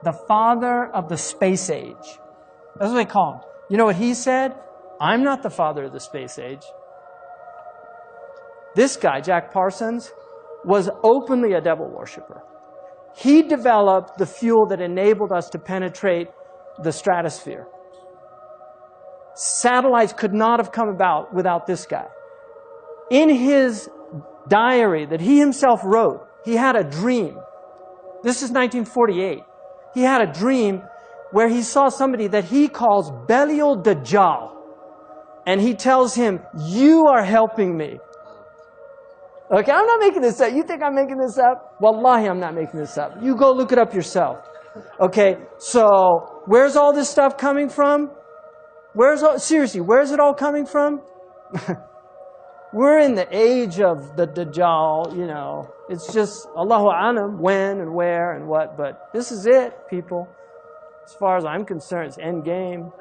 the father of the space age. That's what they call him. You know what he said? I'm not the father of the space age. This guy, Jack Parsons, was openly a devil worshiper. He developed the fuel that enabled us to penetrate the stratosphere. Satellites could not have come about without this guy. In his diary that he himself wrote, he had a dream. This is 1948. He had a dream where he saw somebody that he calls Belial Dajjal. And he tells him, you are helping me. Okay, I'm not making this up. You think I'm making this up? Wallahi, I'm not making this up. You go look it up yourself. Okay, so where's all this stuff coming from? Seriously, where's it all coming from? We're in the age of the Dajjal, you know. It's just Allahu Alam, when and where and what, but this is it, people. As far as I'm concerned, it's end game.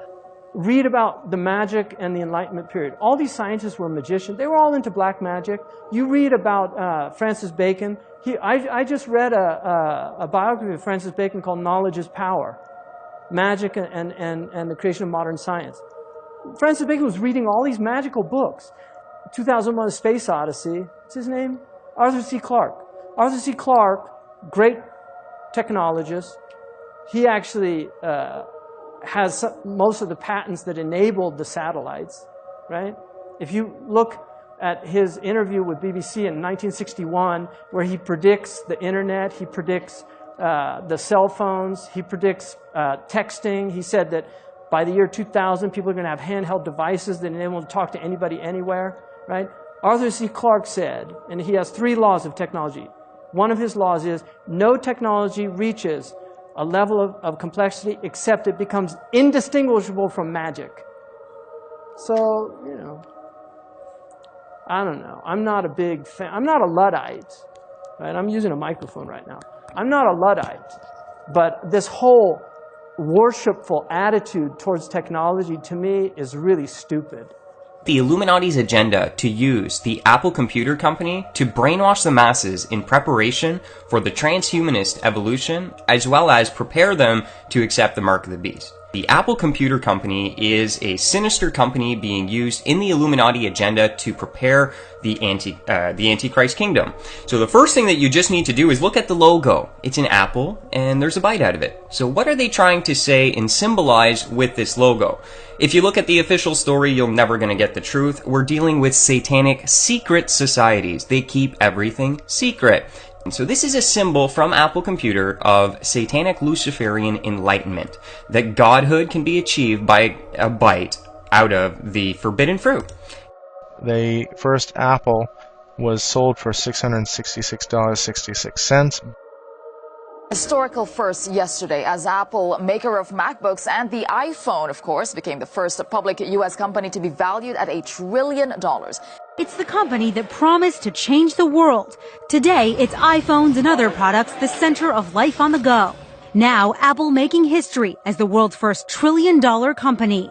Read about the magic and the Enlightenment period. All these scientists were magicians. They were all into black magic. You read about Francis Bacon. I just read a biography of Francis Bacon called Knowledge is Power. Magic and the creation of modern science. Francis Bacon was reading all these magical books. 2001: A Space Odyssey. What's his name? Arthur C. Clarke. Arthur C. Clarke, great technologist. He actually has most of the patents that enabled the satellites, right? If you look at his interview with BBC in 1961, where he predicts the internet, he predicts the cell phones, he predicts texting. He said that by the year 2000, people are going to have handheld devices that enable them to talk to anybody anywhere, right? Arthur C. Clarke said, and he has 3 laws of technology. One of his laws is, no technology reaches a level of complexity except it becomes indistinguishable from magic. So, you know, I don't know. I'm not a big fan. I'm not a Luddite, right? I'm using a microphone right now. I'm not a Luddite, but this whole worshipful attitude towards technology to me is really stupid. The Illuminati's agenda to use the Apple Computer Company to brainwash the masses in preparation for the transhumanist evolution, as well as prepare them to accept the mark of the beast. The Apple Computer Company is a sinister company being used in the Illuminati agenda to prepare the Antichrist kingdom. So the first thing that you just need to do is look at the logo. It's an apple, and there's a bite out of it. So what are they trying to say and symbolize with this logo? If you look at the official story, you're never going to get the truth. We're dealing with satanic secret societies. They keep everything secret. And so this is a symbol from Apple Computer of satanic Luciferian enlightenment, that godhood can be achieved by a bite out of the forbidden fruit. The first Apple was sold for $666.66. Historical first yesterday, as Apple, maker of MacBooks and the iPhone, of course, became the first public U.S. company to be valued at $1 trillion. It's the company that promised to change the world. Today, it's iPhones and other products the center of life on the go. Now, Apple making history as the world's first $1 trillion company.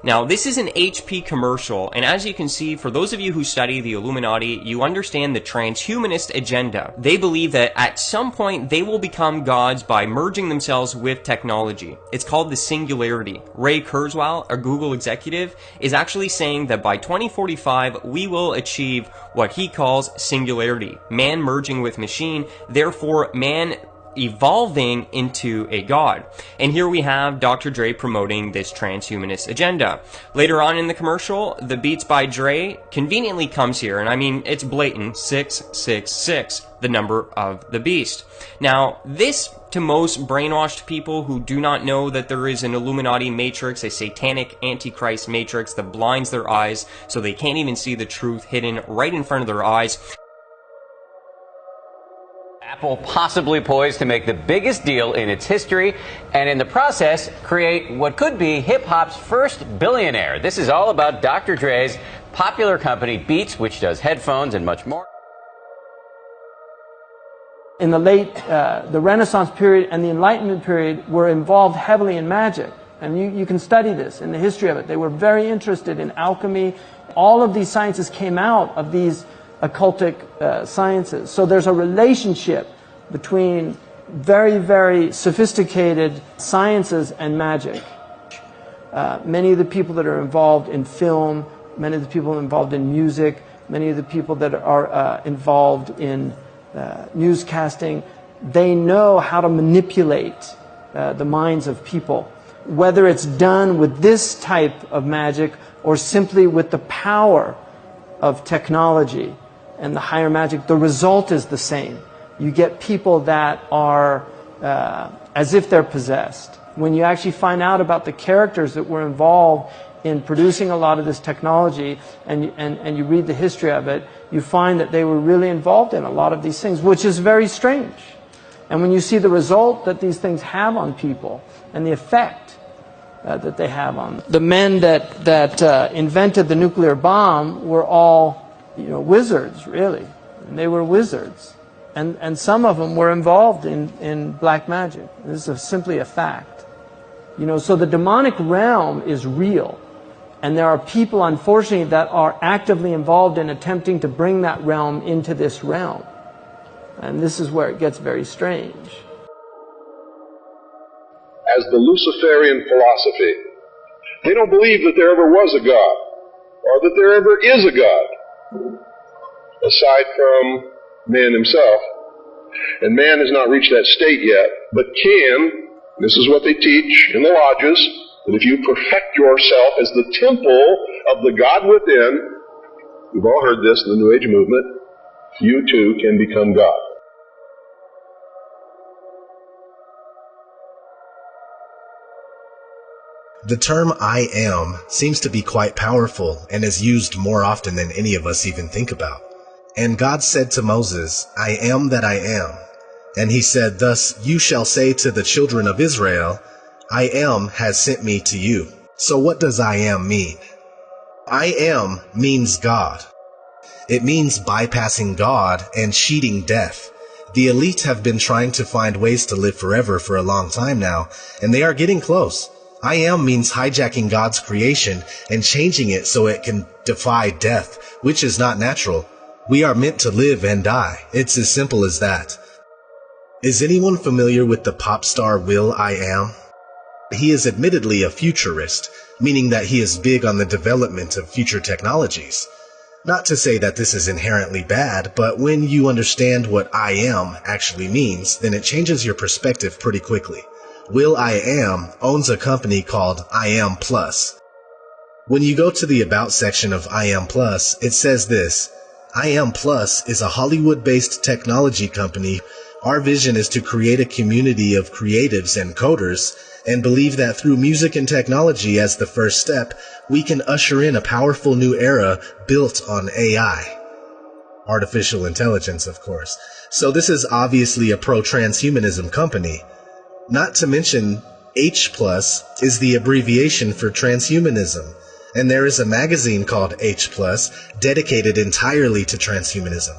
Now, this is an HP commercial, and as you can see, for those of you who study the Illuminati, you understand the transhumanist agenda. They believe that at some point they will become gods by merging themselves with technology. It's called the singularity. Ray Kurzweil, a Google executive, is actually saying that by 2045 we will achieve what he calls singularity. Man merging with machine, therefore man evolving into a god. And here we have Dr. Dre promoting this transhumanist agenda. Later on in the commercial, the Beats by Dre conveniently comes here, and I mean, it's blatant, 666, the number of the beast. Now, this, to most brainwashed people who do not know that there is an Illuminati matrix, a satanic antichrist matrix that blinds their eyes so they can't even see the truth hidden right in front of their eyes. Apple possibly poised to make the biggest deal in its history, and in the process, create what could be hip-hop's first billionaire. This is all about Dr. Dre's popular company Beats, which does headphones and much more. In the the Renaissance period and the Enlightenment period were involved heavily in magic. And you can study this in the history of it. They were very interested in alchemy. All of these sciences came out of these occultic sciences. So there's a relationship between very, very sophisticated sciences and magic. Many of the people that are involved in film, many of the people involved in music, many of the people that are involved in newscasting, they know how to manipulate the minds of people. Whether it's done with this type of magic or simply with the power of technology and the higher magic, the result is the same. You get people that are as if they're possessed. When you actually find out about the characters that were involved in producing a lot of this technology and you read the history of it, you find that they were really involved in a lot of these things, which is very strange. And when you see the result that these things have on people and the effect that they have on them. The men that invented the nuclear bomb were all, wizards, really. And they were wizards. And some of them were involved in black magic. This is simply a fact. So the demonic realm is real. And there are people, unfortunately, that are actively involved in attempting to bring that realm into this realm. And this is where it gets very strange. As the Luciferian philosophy, they don't believe that there ever was a God, or that there ever is a God, aside from man himself. And man has not reached that state yet, but can, this is what they teach in the lodges, that if you perfect yourself as the temple of the God within, we've all heard this in the New Age movement, you too can become God. The term I am seems to be quite powerful and is used more often than any of us even think about. And God said to Moses, I am that I am. And he said, thus you shall say to the children of Israel, I am has sent me to you. So what does I am mean? I am means God. It means bypassing God and cheating death. The elite have been trying to find ways to live forever for a long time now, and they are getting close. I am means hijacking God's creation and changing it so it can defy death, which is not natural. We are meant to live and die. It's as simple as that. Is anyone familiar with the pop star Will I Am? He is admittedly a futurist, meaning that he is big on the development of future technologies. Not to say that this is inherently bad, but when you understand what I am actually means, then it changes your perspective pretty quickly. Will I Am owns a company called I Am Plus. When you go to the About section of I Am Plus, it says this: I Am Plus is a Hollywood-based technology company. Our vision is to create a community of creatives and coders, and believe that through music and technology as the first step, we can usher in a powerful new era built on AI. Artificial intelligence, of course. So this is obviously a pro-transhumanism company. Not to mention, H+ is the abbreviation for transhumanism, and there is a magazine called H+, dedicated entirely to transhumanism.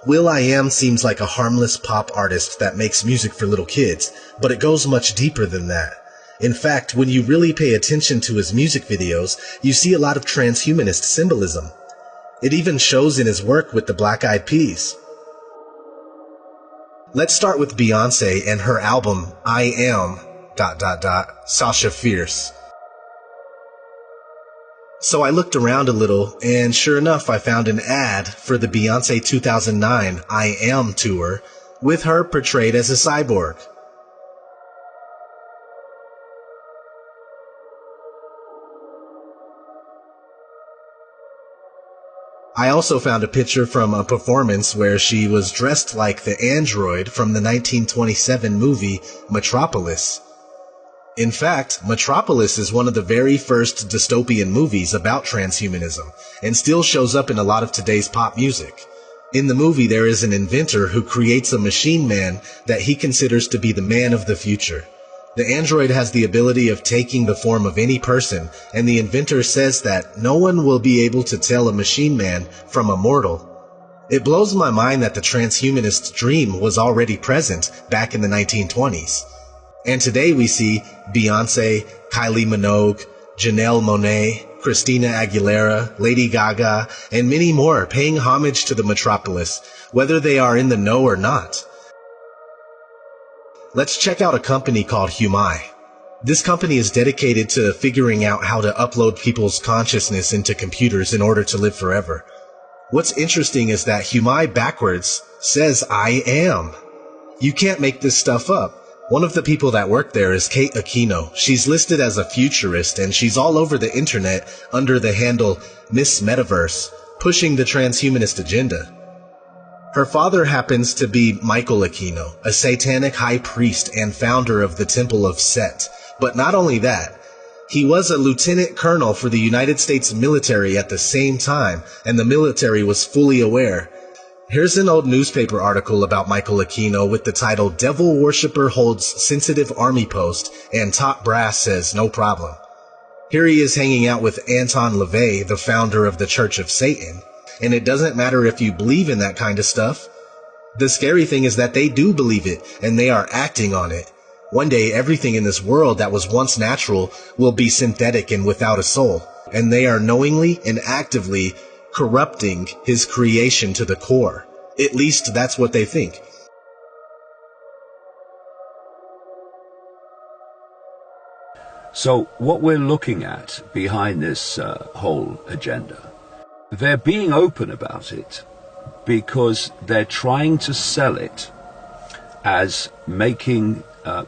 Will I Am seems like a harmless pop artist that makes music for little kids, but it goes much deeper than that. In fact, when you really pay attention to his music videos, you see a lot of transhumanist symbolism. It even shows in his work with the Black Eyed Peas. Let's start with Beyonce and her album, I Am... Sasha Fierce. So I looked around a little, and sure enough, I found an ad for the Beyonce 2009 I Am tour, with her portrayed as a cyborg. I also found a picture from a performance where she was dressed like the android from the 1927 movie Metropolis. In fact, Metropolis is one of the very first dystopian movies about transhumanism, and still shows up in a lot of today's pop music. In the movie, there is an inventor who creates a machine man that he considers to be the man of the future. The android has the ability of taking the form of any person, and the inventor says that no one will be able to tell a machine man from a mortal. It blows my mind that the transhumanist dream was already present back in the 1920s. And today we see Beyonce, Kylie Minogue, Janelle Monáe, Christina Aguilera, Lady Gaga, and many more paying homage to the metropolis, whether they are in the know or not. Let's check out a company called Humai. This company is dedicated to figuring out how to upload people's consciousness into computers in order to live forever. What's interesting is that Humai backwards says I am. You can't make this stuff up. One of the people that work there is Kate Aquino. She's listed as a futurist and she's all over the internet under the handle Miss Metaverse, pushing the transhumanist agenda. Her father happens to be Michael Aquino, a satanic high priest and founder of the Temple of Set. But not only that, he was a lieutenant colonel for the United States military at the same time, and the military was fully aware. Here's an old newspaper article about Michael Aquino with the title "Devil Worshipper Holds Sensitive Army Post and Top Brass Says No Problem." Here he is hanging out with Anton LaVey, the founder of the Church of Satan. And it doesn't matter if you believe in that kind of stuff. The scary thing is that they do believe it, and they are acting on it. One day, everything in this world that was once natural will be synthetic and without a soul. And they are knowingly and actively corrupting his creation to the core. At least that's what they think. So what we're looking at behind this whole agenda, they're being open about it because they're trying to sell it as making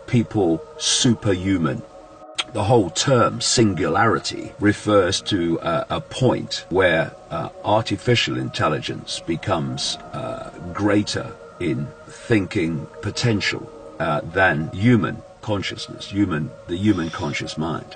people superhuman. The whole term singularity refers to a point where artificial intelligence becomes greater in thinking potential than human consciousness, the human conscious mind.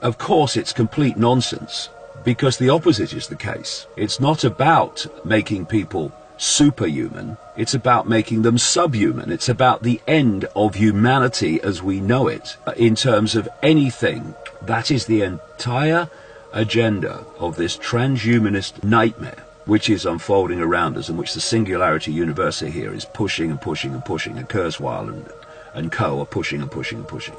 Of course, it's complete nonsense, because the opposite is the case. It's not about making people superhuman, it's about making them subhuman. It's about the end of humanity as we know it in terms of anything. That is the entire agenda of this transhumanist nightmare which is unfolding around us, and which the Singularity University here is pushing and pushing and pushing, and Kurzweil and co are pushing and pushing and pushing.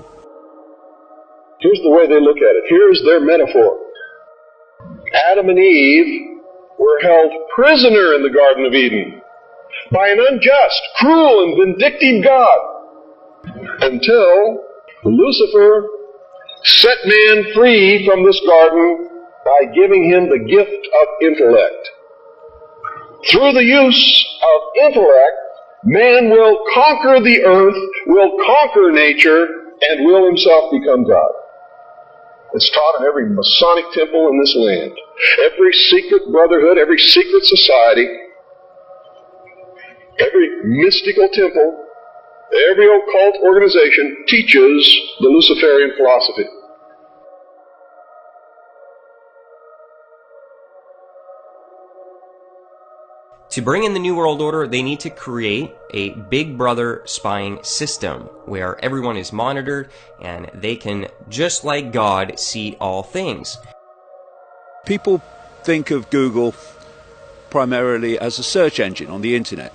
Here's the way they look at it. Here's their metaphor. Adam and Eve were held prisoner in the Garden of Eden by an unjust, cruel, and vindictive God until Lucifer set man free from this garden by giving him the gift of intellect. Through the use of intellect, man will conquer the earth, will conquer nature, and will himself become God. It's taught in every Masonic temple in this land, every secret brotherhood, every secret society, every mystical temple, every occult organization teaches the Luciferian philosophy. To bring in the New World Order, they need to create a Big Brother spying system where everyone is monitored and they can, just like God, see all things. People think of Google primarily as a search engine on the internet,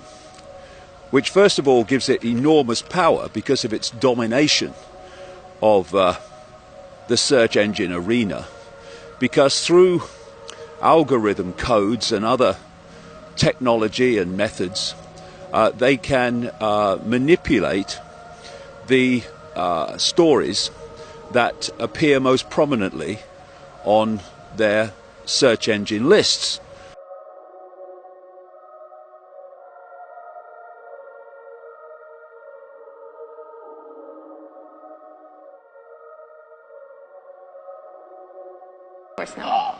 which first of all gives it enormous power because of its domination of the search engine arena, because through algorithm codes and other technology and methods, they can manipulate the stories that appear most prominently on their search engine lists. Of course not.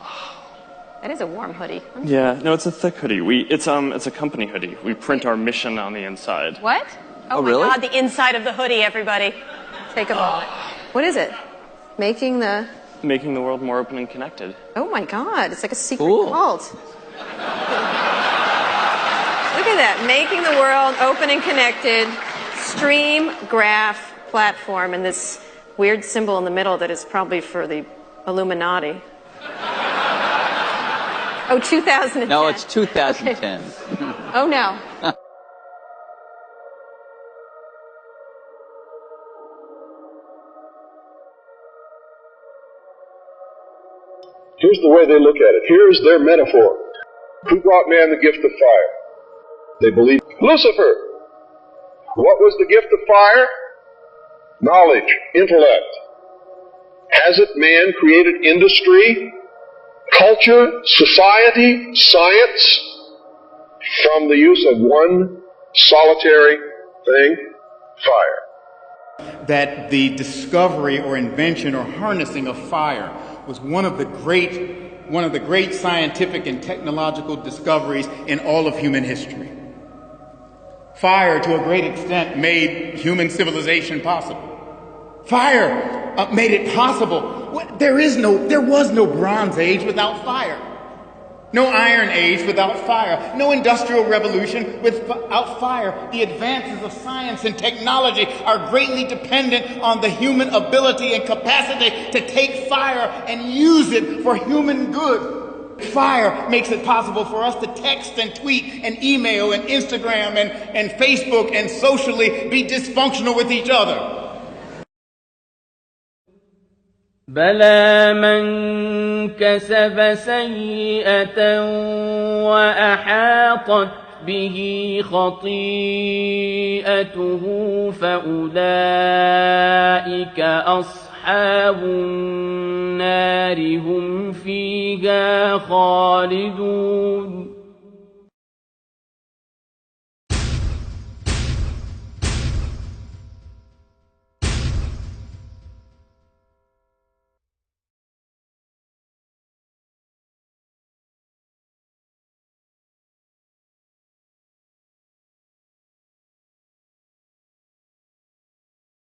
That is a warm hoodie. Yeah, no, it's a thick hoodie. It's a company hoodie. We print our mission on the inside. What? Oh my really? God, the inside of the hoodie, everybody. Take a moment. What is it? Making the world more open and connected. Oh my God, it's like a secret cult. Look at that. Making the world open and connected. Stream graph platform, and this weird symbol in the middle that is probably for the Illuminati. Oh, 2010. No, it's 2010. Okay. Oh, no. Here's the way they look at it. Here's their metaphor. Who brought man the gift of fire? They believe Lucifer. What was the gift of fire? Knowledge, intellect. Hasn't man created industry, culture, society, science from the use of one solitary thing? Fire. That the discovery or invention or harnessing of fire was one of the great scientific and technological discoveries in all of human history. Fire, to a great extent, made human civilization possible. Fire made it possible. There was no Bronze Age without fire. No Iron Age without fire. No Industrial Revolution without fire. The advances of science and technology are greatly dependent on the human ability and capacity to take fire and use it for human good. Fire makes it possible for us to text and tweet and email and Instagram and Facebook and socially be dysfunctional with each other. بلى من كسب سيئة وأحاطت به خطيئته فأولئك أصحاب النار هم فيها خالدون